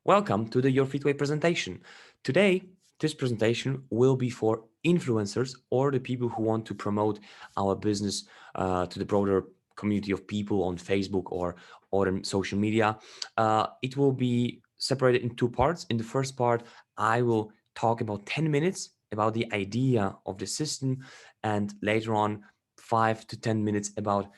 Welcome to the YourFitWay presentation. Today, this presentation will be for influencers or the people who want to promote our business to the broader community of people on Facebook or other social media. It will be separated in two parts. In the first part, I will talk about 10 minutes about the idea of the system, and later on 5 to 10 minutes about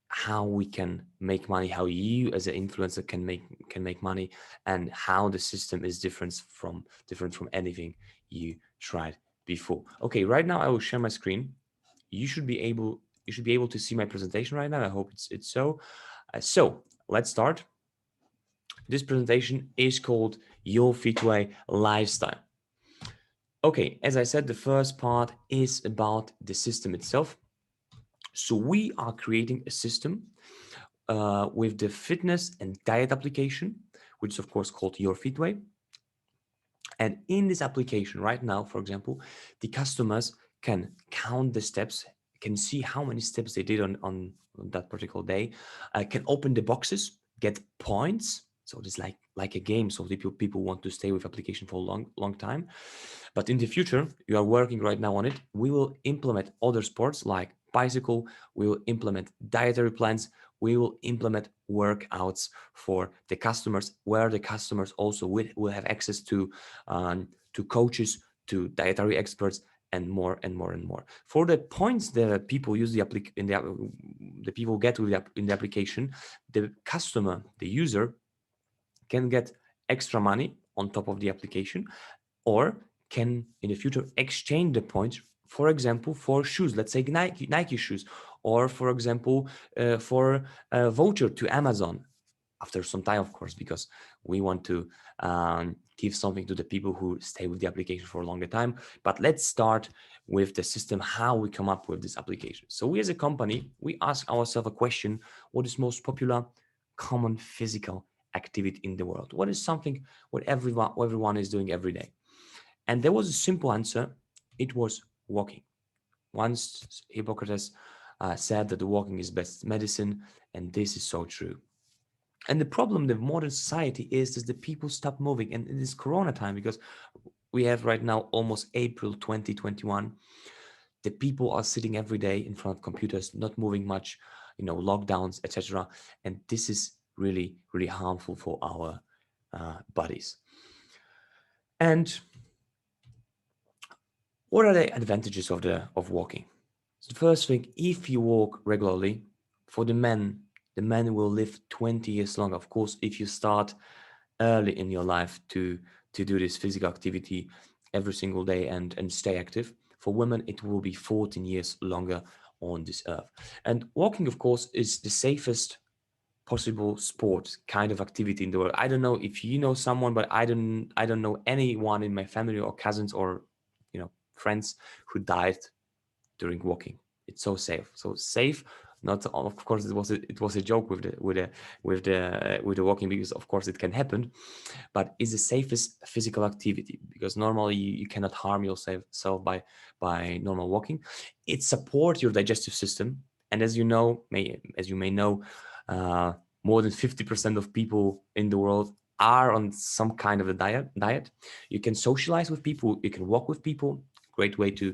how we can make money, how you as an influencer can make money, and how the system is different from anything you tried before. Okay, right now I will share my screen. You should be able to see my presentation right now. I hope it's so. So let's start. This presentation is called Your Fitway Lifestyle. Okay, as I said, the first part is about the system itself. So we are creating a system with the fitness and diet application, which is of course called Your Fitway. And in this application right now, for example, the customers can count the steps, can see how many steps they did on that particular day, can open the boxes, get points. So it's like a game. So people want to stay with application for a long time. But in the future, you are working right now on it. We will implement other sports like bicycle. We will implement dietary plans. We will implement workouts for the customers, where the customers also will have access to coaches, to dietary experts, and more and more and more. For the points that people use the people get with in the application, the customer, the user, can get extra money on top of the application, or can in the future exchange the points, for example, for shoes, let's say Nike shoes, or for example, for a voucher to Amazon after some time, of course, because we want to give something to the people who stay with the application for a longer time. But let's start with the system, how we come up with this application. So we as a company, we ask ourselves a question: what is most popular common physical activity in the world? What is something what everyone is doing every day? And there was a simple answer. It was walking. Once Hippocrates said that the walking is best medicine, and this is so true. And the problem with modern society is that the people stop moving. And in this Corona time, because we have right now almost April 2021, the people are sitting every day in front of computers, not moving much, lockdowns, etc. And this is really, really harmful for our bodies. And what are the advantages of walking? So the first thing, if you walk regularly, for the men will live 20 years longer. Of course, if you start early in your life to do this physical activity every single day and stay active. For women, it will be 14 years longer on this earth. And walking, of course, is the safest possible sport kind of activity in the world. I don't know if you know someone, but I don't know anyone in my family or cousins or friends who died during walking. It's so safe. So safe. Not of course it was a joke with the walking, because of course it can happen, but it's the safest physical activity because normally you cannot harm yourself by normal walking. It supports your digestive system, and as you may know, more than 50% of people in the world are on some kind of a diet. You can socialize with people, you can walk with people. Great way to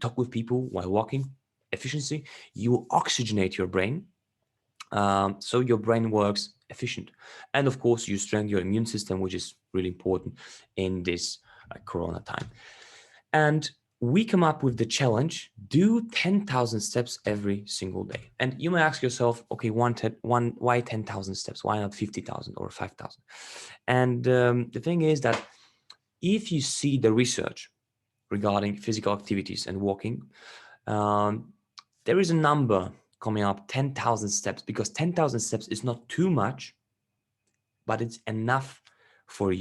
talk with people while walking. Efficiency, you oxygenate your brain, so your brain works efficient. And of course, you strengthen your immune system, which is really important in this Corona time. And we come up with the challenge: do 10,000 steps every single day. And you may ask yourself, okay, why 10,000 steps? Why not 50,000 or 5,000? And the thing is that if you see the research regarding physical activities and walking, there is a number coming up, 10,000 steps, because 10,000 steps is not too much, but it's enough for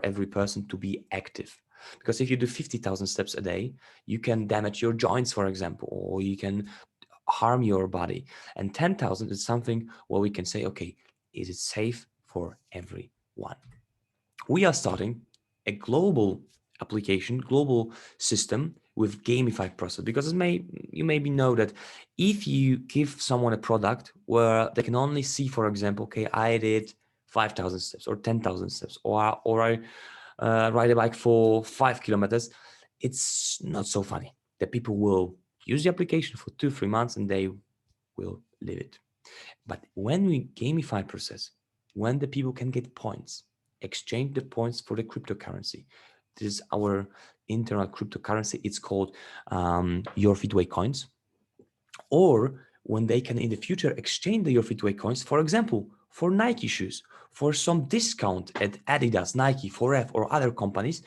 every person to be active. Because if you do 50,000 steps a day, you can damage your joints, for example, or you can harm your body. And 10,000 is something where we can say, okay, is it safe for everyone? We are starting a global application, global system with gamified process, because you maybe know that if you give someone a product where they can only see, for example, okay, I did 5,000 steps or 10,000 steps, or I ride a bike for 5 kilometers, it's not so funny. The people will use the application for 2-3 months and they will leave it. But when we gamify process, when the people can get points, exchange the points for the cryptocurrency. This is our internal cryptocurrency. It's called YourFitWay coins. Or when they can in the future exchange the YourFitWay coins, for example, for Nike shoes, for some discount at Adidas, Nike, 4F, or other companies,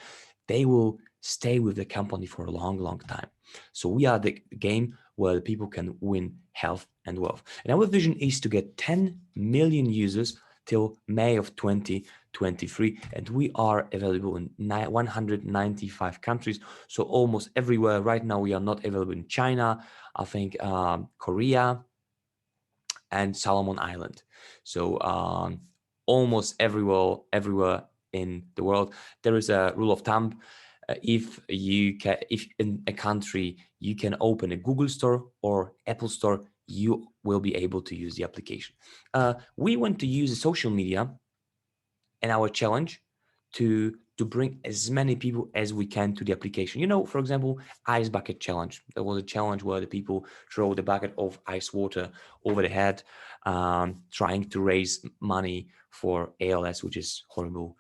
they will stay with the company for a long, long time. So we are the game where people can win health and wealth. And our vision is to get 10 million users till May of 2023. And we are available in 195 countries. So almost everywhere. Right now, we are not available in China, I think Korea, and Solomon Island. So almost everywhere in the world. There is a rule of thumb. If in a country you can open a Google store or Apple store, you will be able to use the application. We want to use social media in our challenge to bring as many people as we can to the application. You know, for example, ice bucket challenge. There was a challenge where the people throw the bucket of ice water over the head, trying to raise money for ALS, which is horrible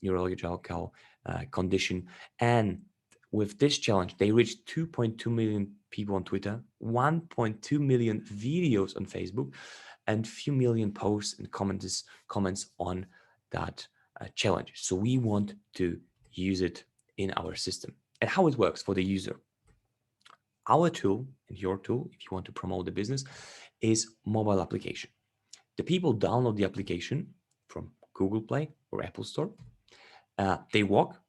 neurological condition. And with this challenge, they reached 2.2 million people on Twitter, 1.2 million videos on Facebook, and few million posts and comments on that challenge. So we want to use it in our system. And how it works for the user. Our tool and your tool, if you want to promote the business, is mobile application. The people download the application from Google Play or Apple Store. They walk,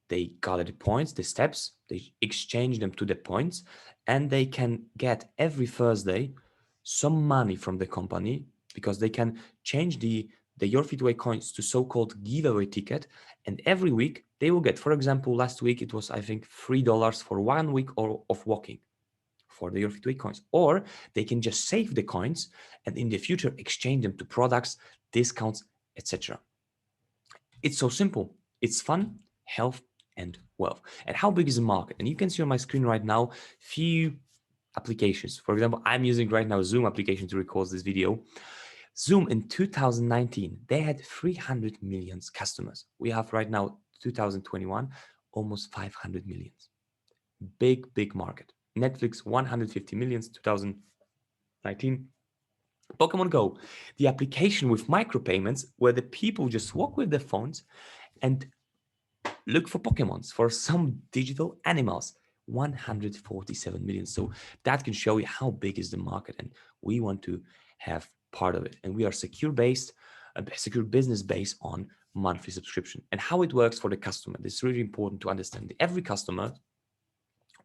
they gather the points, the steps, they exchange them to the points, and they can get every Thursday some money from the company because they can change the YourFitWay coins to so-called giveaway ticket. And every week they will get, for example, last week it was, I think, $3 for 1 week of walking for the YourFitWay coins. Or they can just save the coins and in the future exchange them to products, discounts, etc. It's so simple. It's fun, health, and wealth. And how big is the market? And you can see on my screen right now few applications. For example, I'm using right now Zoom application to record this video. Zoom in 2019, they had 300 million customers. We have right now 2021, almost 500 millions. Big market. Netflix, 150 millions, 2019. Pokemon Go, the application with micropayments where the people just walk with their phones and look for Pokemons, for some digital animals. 147 million. So that can show you how big is the market, and we want to have part of it. And we are secure business based on monthly subscription. And how it works for the customer, this is really important to understand. Every customer,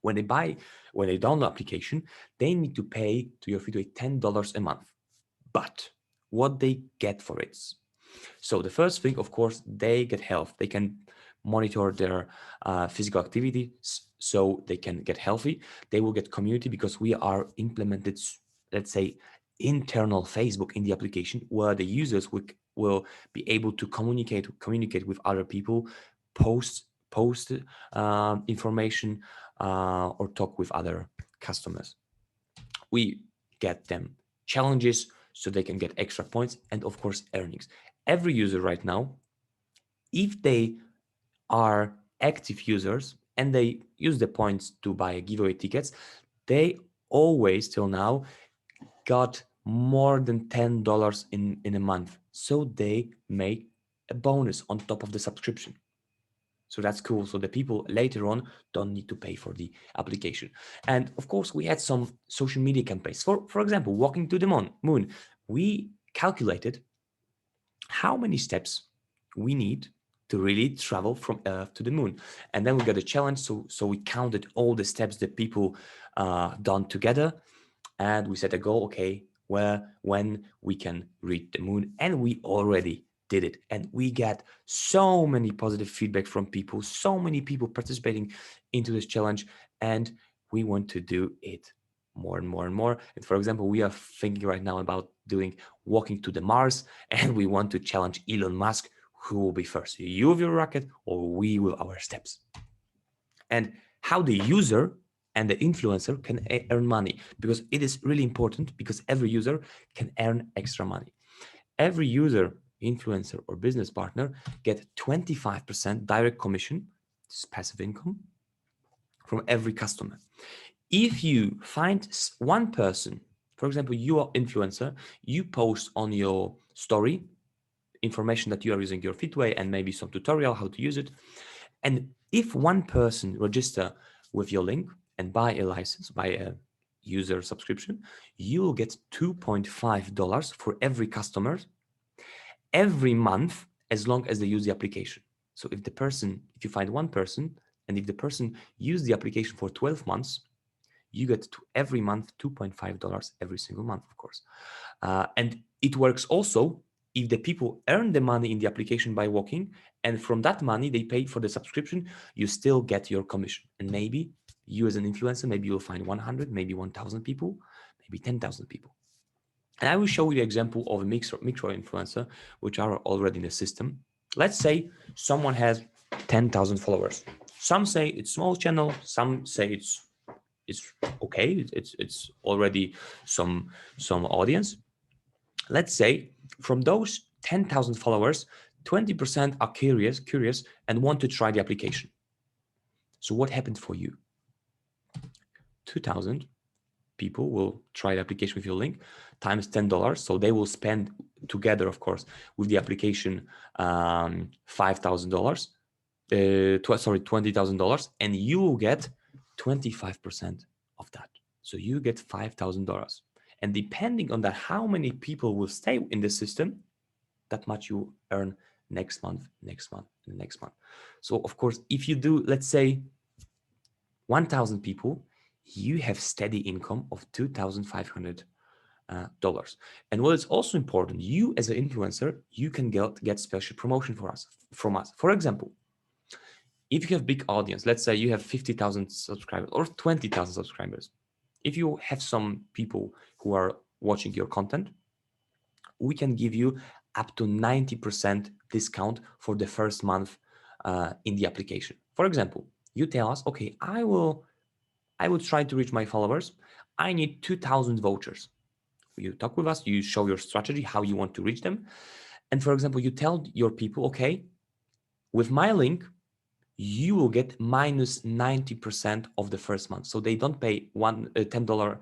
when they download the application, they need to pay to YourFitWay $10 a month. But what they get for it? So the first thing, of course, they get health. They can monitor their physical activity so they can get healthy. They will get community because we are implemented, let's say, internal Facebook in the application where the users will be able to communicate with other people, post information or talk with other customers. We get them challenges so they can get extra points and, of course, earnings. Every user right now, if they are active users and they use the points to buy giveaway tickets, they always till now got more than $10 in a month. So they make a bonus on top of the subscription. So that's cool. So the people later on don't need to pay for the application. And of course, we had some social media campaigns. For example, walking to the moon. We calculated how many steps we need to really travel from Earth to the moon. And then we got a challenge. So we counted all the steps that people done together. And we set a goal, okay, when we can reach the moon. And we already did it. And we get so many positive feedback from people, so many people participating into this challenge. And we want to do it more and more and more. And for example, we are thinking right now about doing walking to the Mars, and we want to challenge Elon Musk. Who will be first, you with your rocket or we with our steps? And how the user and the influencer can earn money, because it is really important, because every user can earn extra money. Every user, influencer, or business partner get 25% direct commission, this is passive income, from every customer. If you find one person, for example, you are influencer, you post on your story information that you are using YourFitWay and maybe some tutorial how to use it. And if one person register with your link and buy a license, buy a user subscription, you will get $2.5 for every customer every month, as long as they use the application. So if you find one person, and if the person use the application for 12 months, you get every month $2.5 every single month, of course. And it works also if the people earn the money in the application by walking, and from that money they pay for the subscription, you still get your commission. And maybe you as an influencer, maybe you'll find 100, maybe 1,000 people, maybe 10,000 people. And I will show you the example of a micro influencer, which are already in the system. Let's say someone has 10,000 followers. Some say it's small channel, some say it's okay, it's already some audience. Let's say from those 10,000 followers, 20% are curious and want to try the application. So what happened for you? 2,000 people will try the application with your link times $10. So they will spend together, of course, with the application $5,000. $20,000, and you will get 25% of that. So you get $5,000. And depending on that, how many people will stay in the system, that much you earn next month, and the next month. So of course, if you do, let's say 1,000 people, you have steady income of $2,500. And what is also important, you as an influencer, you can get special promotion from us. For example, if you have big audience, let's say you have 50,000 subscribers or 20,000 subscribers, if you have some people who are watching your content, we can give you up to 90% discount for the first month in the application. For example, you tell us, okay, I will try to reach my followers. I need 2,000 vouchers. You talk with us, you show your strategy, how you want to reach them. And for example, you tell your people, okay, with my link, you will get minus 90% of the first month. So they don't pay $10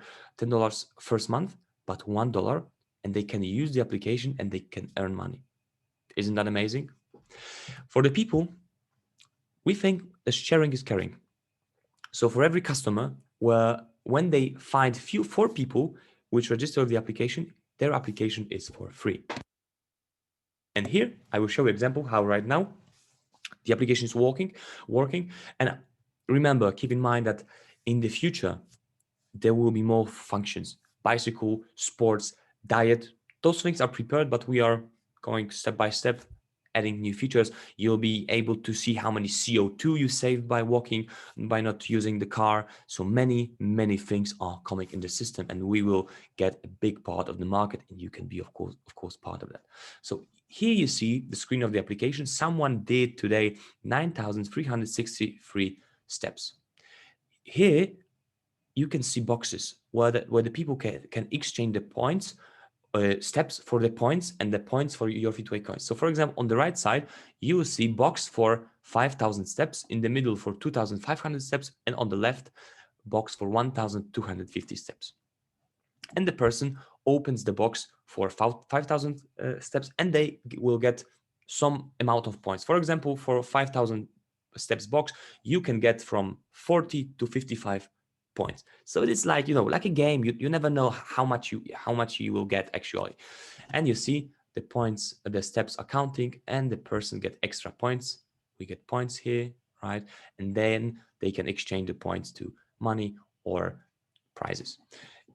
first month, but $1, and they can use the application and they can earn money. Isn't that amazing? For the people, we think that sharing is caring. So for every customer, when they find 4 people which register the application, their application is for free. And here I will show you an example how right now the application is working. And remember, keep in mind that in the future, there will be more functions: bicycle, sports, diet. Those things are prepared, but we are going step by step, adding new features. You'll be able to see how many CO2 you saved by walking, by not using the car. So many things are coming in the system, and we will get a big part of the market, and you can be, of course, part of that. So here you see the screen of the application. Someone did today 9,363 steps. Here you can see boxes where the people can exchange the points, steps for the points, and the points for YourFitWay coins. So for example, on the right side, you will see box for 5,000 steps, in the middle for 2,500 steps, and on the left, box for 1,250 steps. And the person opens the box for 5,000 steps, and they will get some amount of points. For example, for 5,000 steps box, you can get from 40 to 55 points. So it's like, like a game. You never know how much you will get actually. And you see the points, the steps are counting, and the person get extra points. We get points here, right? And then they can exchange the points to money or prizes.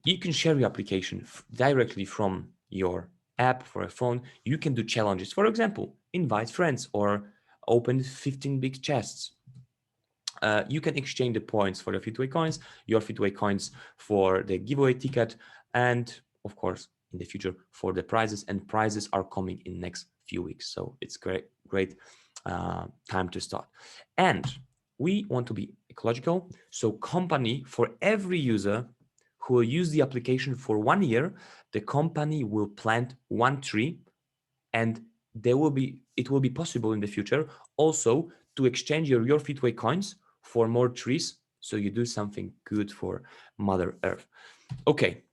You can share your application directly from your app for a phone. You can do challenges. For example, invite friends or open 15 big chests. you can exchange the points for the FitWay coins, your FitWay coins for the giveaway ticket, and of course in the future for the prizes. And prizes are coming in next few weeks, so it's great time to start. And we want to be ecological, so company, for every user who will use the application for 1 year, the company will plant 1 tree, and it will be possible in the future also to exchange your FitWay coins for more trees, so you do something good for Mother Earth. Okay,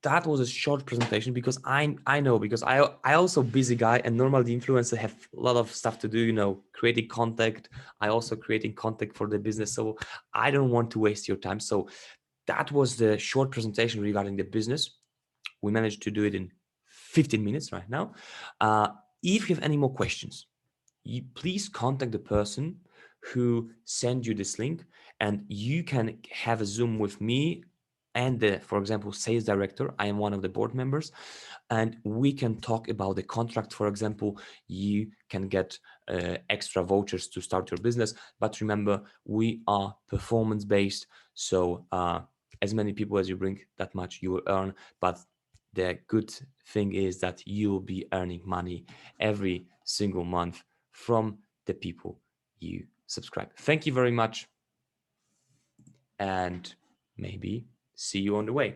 that was a short presentation because I know, because I also busy guy, and normally the influencer have a lot of stuff to do, you know, creating content. I also creating content for the business, so I don't want to waste your time. So that was the short presentation regarding the business. We managed to do it in 15 minutes right now. If you have any more questions, you please contact the person who sent you this link, and you can have a Zoom with me and the, for example, sales director. I am one of the board members, and we can talk about the contract. For example, you can get extra vouchers to start your business. But remember, we are performance based, so as many people as you bring, that much you will earn. But the good thing is that you'll be earning money every single month from the people you subscribe. Thank you very much, and maybe see you on the way.